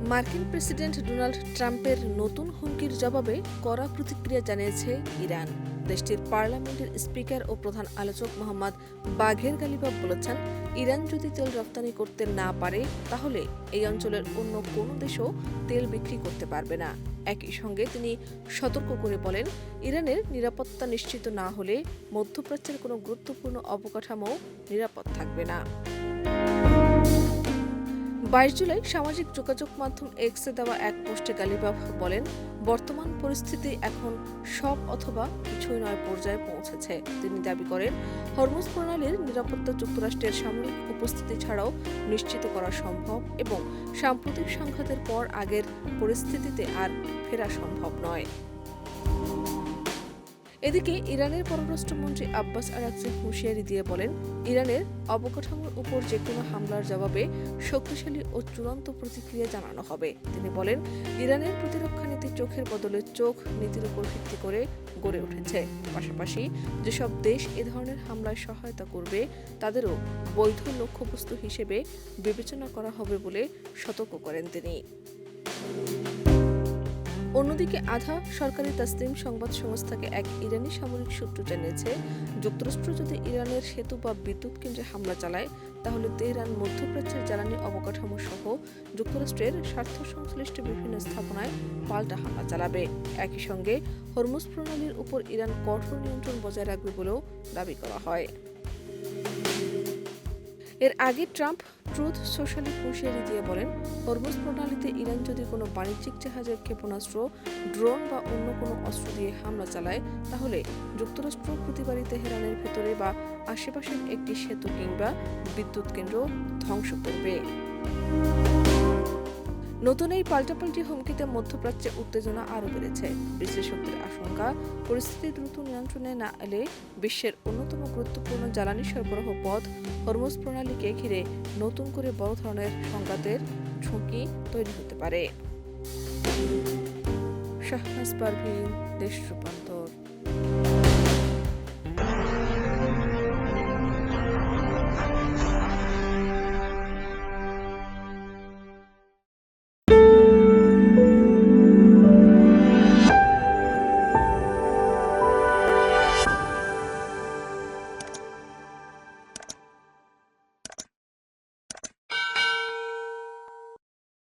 মার্কিন president Donald ট্রাম্পের নতুন হুমকির জবাবে কড়া প্রতিক্রিয়া জানিয়েছে ইরান। দেশটির পার্লামেন্টের স্পিকার ও প্রধান আলোচক মোহাম্মদ বাঘের গালিবাফ বলেছেন, ইরান যদি তেল রপ্তানি করতে না পারে তাহলে এই অঞ্চলের অন্য কোনো দেশও তেল বিক্রি করতে পারবে না। একই সঙ্গে তিনি সতর্ক করে বলেন, ইরানের নিরাপত্তা নিশ্চিত না হলে মধ্যপ্রাচ্যের কোনো গুরুত্বপূর্ণ অবকাঠামো নিরাপদ থাকবে না। 22 জুলাই সামাজিক যোগাযোগ মাধ্যম এক্সে দেওয়া এক পোস্টে গালিবাফ বলেন, বর্তমান পরিস্থিতি এখন সব অথবা কিছুই নয় পর্যায়ে পৌঁছেছে। তিনি দাবি করেন, হরমুজ প্রণালীর নিরাপত্তা যুক্তরাষ্ট্রের সামরিক উপস্থিতি ছাড়াও নিশ্চিত করা সম্ভব এবং সাম্প্রতিক সংঘাতের পর আগের পরিস্থিতিতে আর ফেরা সম্ভব নয়। এদিকে ইরানের পররাষ্ট্রমন্ত্রী আব্বাস আরাগচি হুঁশিয়ারি দিয়ে বলেন, ইরানের অবকাঠামোর উপর যেকোনো হামলার জবাবে শক্তিশালী ও চূড়ান্ত প্রতিক্রিয়া জানানো হবে। তিনি বলেন, ইরানের প্রতিরক্ষা নীতি চোখের বদলে চোখ নীতির উপর ভিত্তি করে গড়ে উঠেছে। পাশাপাশি যেসব দেশ এ ধরনের হামলায় সহায়তা করবে তাদেরও বৈধ লক্ষ্যবস্তু হিসেবে বিবেচনা করা হবে বলে সতর্ক করেন তিনি। অন্যদিকে আধা সরকারি তাসনিম সংবাদ সংস্থাকে এক ইরানি সামরিক সূত্র জানিয়েছে, যুক্তরাষ্ট্র যদি ইরানের সেতু বা বিদ্যুৎ কেন্দ্রে হামলা চালায় তাহলে তেহরান মধ্যপ্রাচ্যের জ্বালানি অবকাঠামো সহ যুক্তরাষ্ট্রের স্বার্থ সংশ্লিষ্ট বিভিন্ন স্থাপনায় পাল্টা হামলা চালাবে। একই সঙ্গে হরমুজ প্রণালীর উপর ইরান কঠোর নিয়ন্ত্রণ বজায় রাখবে বলেও দাবি করা হয়। এর আগে ট্রাম্প ট্রুথ সোশ্যালে হুঁশিয়ারি দিয়ে বলেন, হরমুজ প্রণালীতে ইরান যদি কোনো বাণিজ্যিক জাহাজের ক্ষেপণাস্ত্র, ড্রোন বা অন্য কোনো অস্ত্র দিয়ে হামলা চালায় তাহলে যুক্তরাষ্ট্র প্রতিবারই তেহরানের ভেতরে বা আশেপাশের একটি সেতু কিংবা বিদ্যুৎ কেন্দ্র ধ্বংস করবে। নতুন এই পাল্টাপাল্টি হুমকিতে মধ্যপ্রাচ্যে উত্তেজনা আরও বেড়েছে। বিশ্লেষকদের আশঙ্কা, পরিস্থিতি দ্রুত নিয়ন্ত্রণে না এলে বিশ্বের অন্যতম গুরুত্বপূর্ণ জ্বালানি সরবরাহ পথ হরমুজ প্রণালীকে ঘিরে নতুন করে বড় ধরনের সংঘাতের ঝুঁকি তৈরি হতে পারে। শাহনাজ পারভীন, দেশ রূপান্তর।